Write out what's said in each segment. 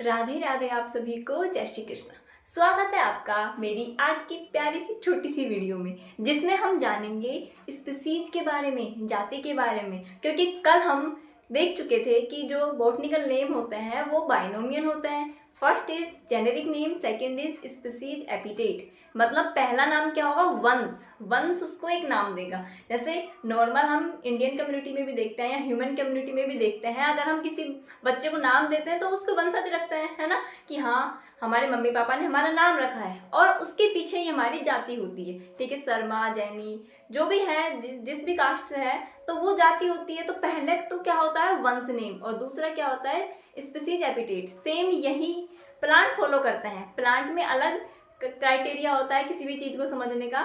राधे राधे आप सभी को जय श्री कृष्ण। स्वागत है आपका मेरी आज की प्यारी सी छोटी सी वीडियो में, जिसमें हम जानेंगे स्पीसीज के बारे में, जाति के बारे में। क्योंकि कल हम देख चुके थे कि जो बॉटनिकल नेम होते हैं वो बाइनोमियल होते हैं। First is generic name, second is species epithet. मतलब पहला नाम क्या होगा? वंश। वंश उसको एक नाम देगा। जैसे नॉर्मल हम इंडियन कम्युनिटी में भी देखते हैं या ह्यूमन कम्युनिटी में भी देखते हैं, अगर हम किसी बच्चे को नाम देते हैं तो उसको वंशज रखते हैं, है ना, कि हाँ हमारे मम्मी पापा ने हमारा नाम रखा है और उसके पीछे ही हमारी जाति होती है। ठीक है, शर्मा, जैनी, जो भी है, जिस भी कास्ट से है तो वो जाति होती है। तो पहले तो क्या होता है? वंश नेम, और दूसरा क्या होता है? Species epithet. सेम यही प्लांट फॉलो करते हैं। प्लांट में अलग क्राइटेरिया होता है किसी भी चीज़ को समझने का,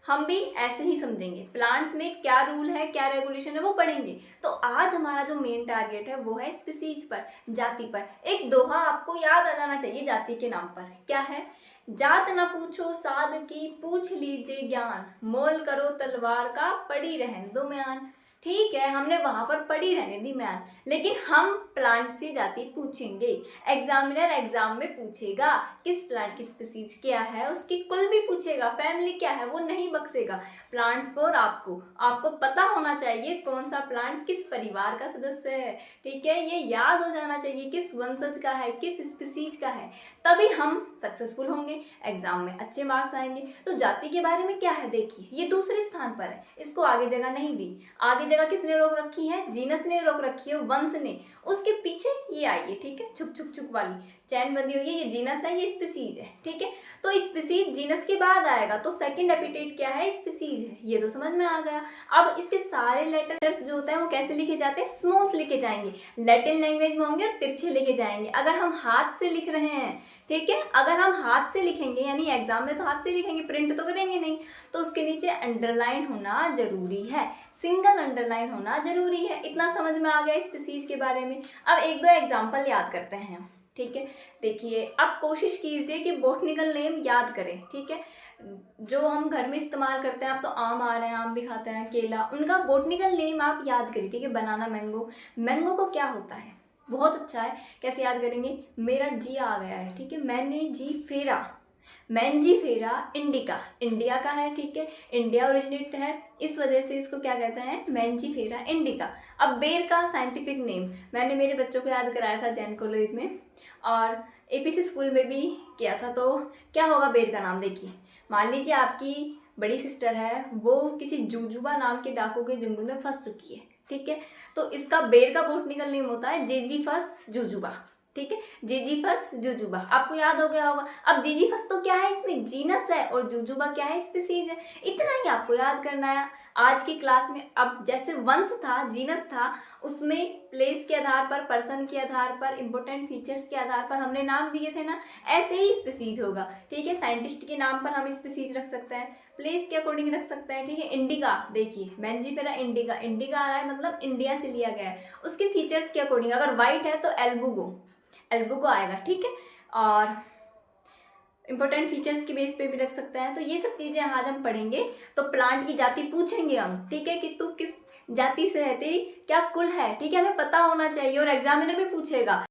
हम भी ऐसे ही समझेंगे। प्लांट्स में क्या रूल है, क्या रेगुलेशन है, वो पढ़ेंगे। तो आज हमारा जो मेन टारगेट है वो है स्पीसीज पर, जाति पर। एक दोहा आपको याद आ जाना चाहिए जाति के नाम पर। क्या है? जात न पूछो साध की, पूछ लीजिए ज्ञान, मोल करो तलवार का, पड़ी रहन दो म्यान। ठीक है, हमने वहां पर पड़ी रहने दी म्यान, लेकिन हम प्लांट से जाति पूछेंगे। एग्जामिनर एग्जाम में पूछेगा किस प्लांट की स्पीसीज क्या है, उसकी कुल भी पूछेगा, फैमिली क्या है, वो नहीं बख्शेगा। प्लांट्स को और आपको पता होना चाहिए कौन सा प्लांट किस परिवार का सदस्य है। ठीक है, ये याद हो जाना चाहिए किस वंशज का है, किस स्पीसीज का है, तभी हम सक्सेसफुल होंगे, एग्जाम में अच्छे मार्क्स आएंगे। तो जाति के बारे में क्या है, देखिए ये दूसरे स्थान पर है, इसको आगे जगह नहीं दी। आगे जगह किसने रोक रखी है? जीनस ने रोक रखी है, वंश ने। उसके पीछे ये आई है, ठीक है, छुक छुक छुक वाली चैन बंदी हुई है, ये जीनस है, ये स्पीसीज है। ठीक है, तो स्पीसीज जीनस के बाद आएगा, तो सेकंड एपिटेट क्या है? स्पीसीज है। ये तो समझ में आ गया। अब इसके सारे लेटर्स जो होते हैं वो कैसे लिखे जाते हैं? स्मॉल लिखे जाएंगे। लैटिन लैंग्वेज में होंगे और तिरछे लिखे जाएंगे। अगर हम हाथ से लिख रहे हैं, ठीक है, अगर हम हाथ से लिखेंगे, यानी एग्जाम में तो हाथ से लिखेंगे, प्रिंट तो करेंगे नहीं, तो उसके नीचे अंडरलाइन होना जरूरी है, सिंगल अंडरलाइन होना जरूरी है। इतना समझ में आ गया स्पीसीज के बारे में। अब एक दो एग्जाम्पल याद करते हैं। ठीक है, देखिए अब कोशिश कीजिए कि बॉटनिकल नेम याद करें। ठीक है, जो हम घर में इस्तेमाल करते हैं, आप तो आम आ रहे हैं, आम भी खाते हैं, केला, उनका बॉटनिकल नेम आप याद करिए। ठीक है, बनाना, मैंगो। मैंगो को क्या होता है? बहुत अच्छा है, कैसे याद करेंगे? मेरा जी आ गया है, ठीक है, मैंने जी फेरा, मैंजीफेरा इंडिका, इंडिया का है। ठीक है, इंडिया ओरिजिनेट है, इस वजह से इसको क्या कहते हैं? Mangifera indica. अब बेर का साइंटिफिक नेम मैंने मेरे बच्चों को याद कराया था जैन कॉलेज में, और एपीसी स्कूल में भी किया था। तो क्या होगा बेर का नाम? देखिए, मान लीजिए आपकी बड़ी सिस्टर है, वो किसी जूजुबा नाम के डाकू के जंगल में फंस चुकी है। ठीक है, तो इसका बेर का बॉटनिकल नेम होता है जेजीफस जूजुबा। ठीक है, जीजीफस जुजुबा, आपको याद हो गया होगा। अब जीजीफस तो क्या है? इसमें जीनस है, और जुजुबा क्या है? स्पीसीज है। इतना ही आपको याद करना है आज की क्लास में। अब जैसे वंश था, जीनस था, उसमें प्लेस के आधार पर, पर्सन के आधार पर, इंपॉर्टेंट फीचर्स के आधार पर हमने नाम दिए थे ना, ऐसे ही स्पीसीज होगा। ठीक है, साइंटिस्ट के नाम पर हम स्पीसीज रख सकते हैं, प्लेस के अकॉर्डिंग रख सकते हैं। ठीक है, इंडिका, देखिए मैंजीफेरा इंडिका, इंडिका आ रहा है मतलब इंडिया से लिया गया है। उसके फीचर्स के अकॉर्डिंग अगर वाइट है तो एल्बुगो, एल्बुगो आएगा। ठीक है, और इंपॉर्टेंट फीचर्स के बेस पे भी रख सकते हैं। तो ये सब चीज़ें आज हम पढ़ेंगे। तो प्लांट की जाति पूछेंगे हम, ठीक है, कि तू किस जाति से है, तेरी क्या कुल है। ठीक है, हमें पता होना चाहिए, और एग्जामिनर भी पूछेगा